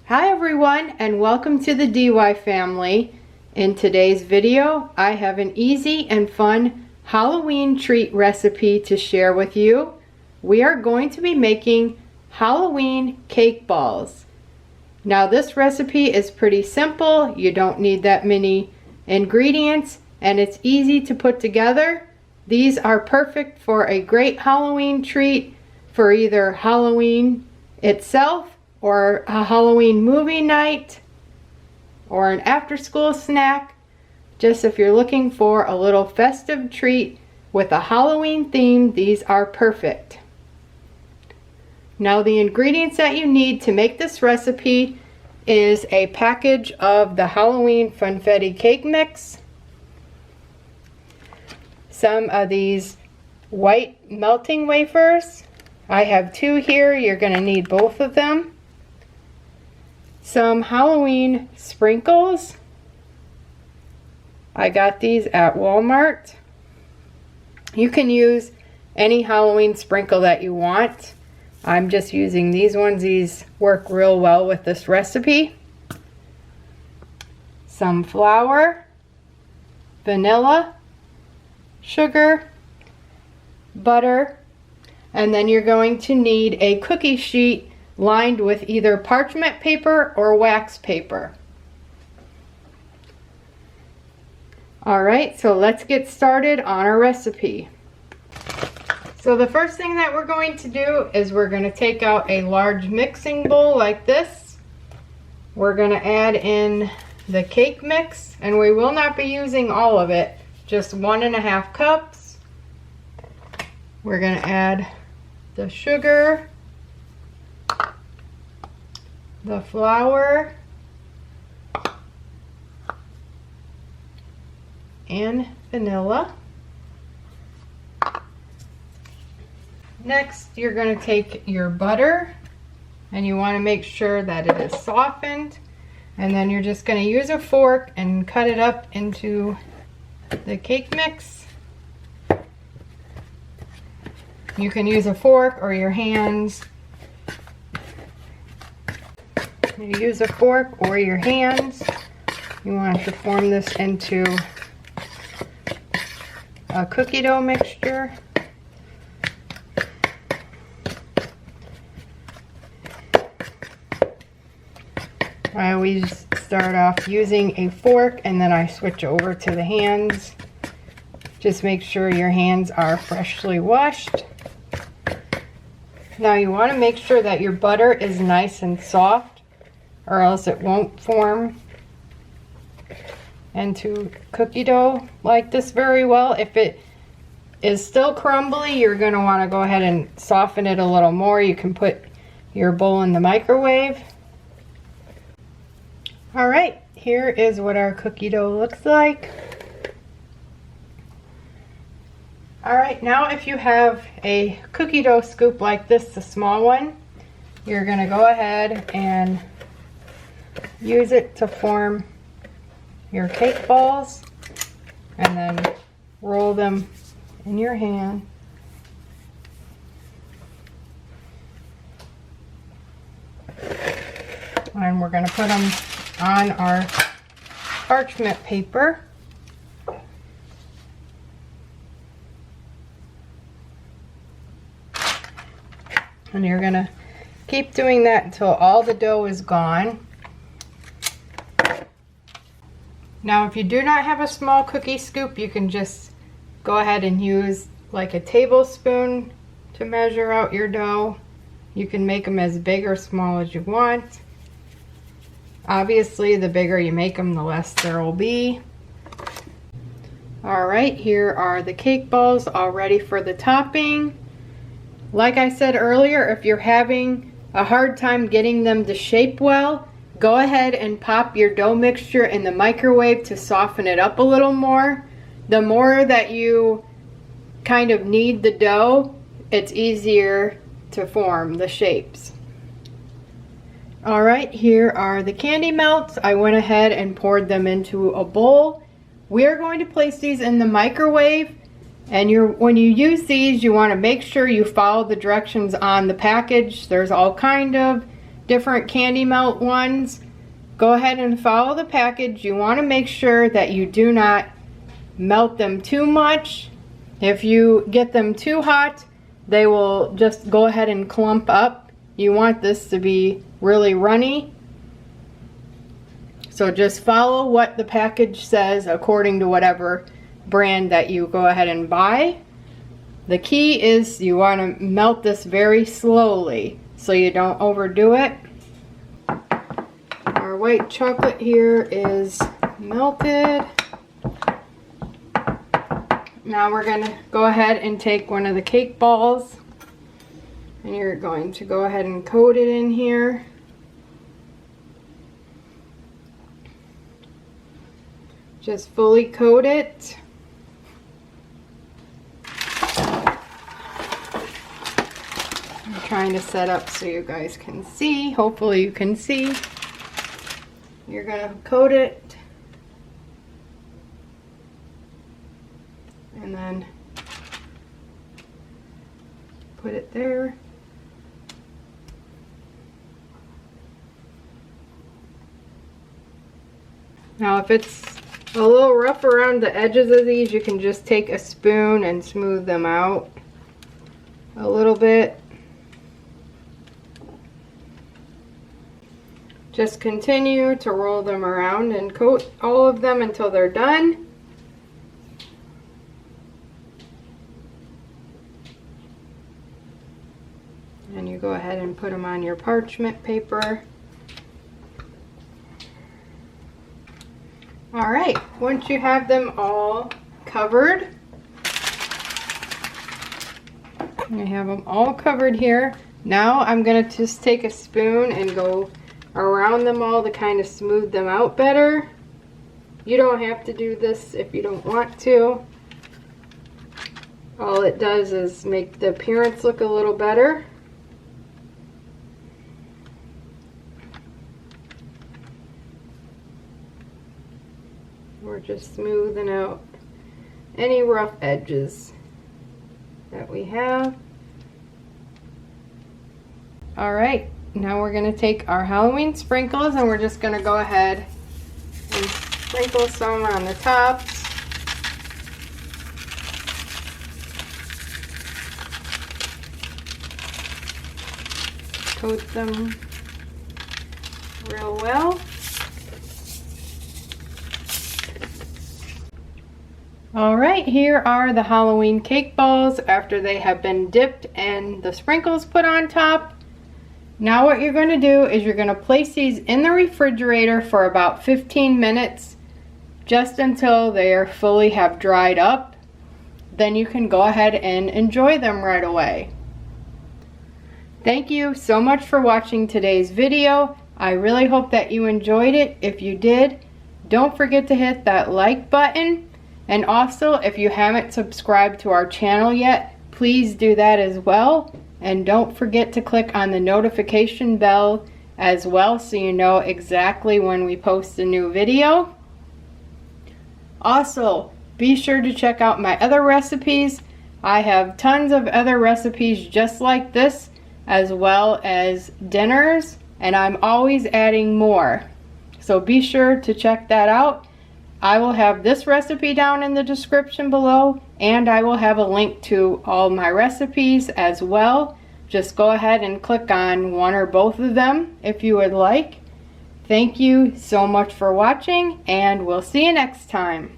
Hi everyone, and welcome to the DY family. In today's video, I have an easy and fun Halloween treat recipe to share with you. We are going to be making Halloween cake balls. Now this recipe is pretty simple. You don't need that many ingredients and it's easy to put together. These are perfect for a great Halloween treat for either Halloween itself or a Halloween movie night or an after-school snack. Just if you're looking for a little festive treat with a Halloween theme, these are perfect. Now the ingredients that you need to make this recipe is a package of the Halloween funfetti cake mix, some of these white melting wafers. I have 2 here. You're going to need both of them. Some Halloween sprinkles. I got these at Walmart. You can use any Halloween sprinkle that you want. I'm just using these ones. These work real well with this recipe. Some flour, vanilla, sugar, butter, and then you're going to need a cookie sheet lined with either parchment paper or wax paper. Alright, so let's get started on our recipe. So the first thing that we're going to do is we're going to take out a large mixing bowl like this. We're going to add in the cake mix, and we will not be using all of it, just 1.5 cups. We're going to add the sugar, the flour, and vanilla. Next, you're going to take your butter, and you want to make sure that it is softened, and then you're just going to use a fork and cut it up into the cake mix. You can use a fork or your hands. You use a fork or your hands. You want to form this into a cookie dough mixture. I always start off using a fork and then I switch over to the hands. Just make sure your hands are freshly washed. Now you want to make sure that your butter is nice and soft, or else it won't form into cookie dough like this very well. If it is still crumbly, you're going to want to go ahead and soften it a little more. You can put your bowl in the microwave. Alright, here is what our cookie dough looks like. Alright, now if you have a cookie dough scoop like this, the small one, you're going to go ahead and use it to form your cake balls and then roll them in your hand. And we're going to put them on our parchment paper. And you're going to keep doing that until all the dough is gone. Now if you do not have a small cookie scoop, you can just go ahead and use like a tablespoon to measure out your dough. You can make them as big or small as you want. Obviously the bigger you make them, the less there will be. Alright, here are the cake balls all ready for the topping. Like I said earlier, if you're having a hard time getting them to shape well, go ahead and pop your dough mixture in the microwave to soften it up a little more. The more that you kind of knead the dough, it's easier to form the shapes. Alright, here are the candy melts. I went ahead and poured them into a bowl. We are going to place these in the microwave, and when you use these, you want to make sure you follow the directions on the package. There's all kind of different candy melt ones, go ahead and follow the package. You want to make sure that you do not melt them too much. If you get them too hot, they will just go ahead and clump up. You want this to be really runny. So just follow what the package says according to whatever brand that you go ahead and buy. The key is you want to melt this very slowly so you don't overdo it. Our white chocolate here is melted. Now we're going to go ahead and take one of the cake balls and you're going to go ahead and coat it in here. Just fully coat it. I'm trying to set up so you guys can see. Hopefully you can see. You're going to coat it. And then put it there. Now if it's a little rough around the edges of these, you can just take a spoon and smooth them out a little bit. Just continue to roll them around and coat all of them until they're done. And you go ahead and put them on your parchment paper. Alright, once you have them all covered, I have them all covered here. Now I'm going to just take a spoon and go around them all to kind of smooth them out better. You don't have to do this if you don't want to. All it does is make the appearance look a little better. We're just smoothing out any rough edges that we have. Alright, now we're going to take our Halloween sprinkles and we're just going to go ahead and sprinkle some on the tops. Coat them real well. Alright, here are the Halloween cake balls after they have been dipped and the sprinkles put on top. Now what you're going to do is you're going to place these in the refrigerator for about 15 minutes, just until they are fully have dried up. Then you can go ahead and enjoy them right away. Thank you so much for watching today's video. I really hope that you enjoyed it. If you did, don't forget to hit that like button. And also, if you haven't subscribed to our channel yet, please do that as well. And don't forget to click on the notification bell as well so you know exactly when we post a new video. Also, be sure to check out my other recipes. I have tons of other recipes just like this, as well as dinners, and I'm always adding more. So be sure to check that out. I will have this recipe down in the description below, and I will have a link to all my recipes as well. Just go ahead and click on one or both of them if you would like. Thank you so much for watching, and we'll see you next time.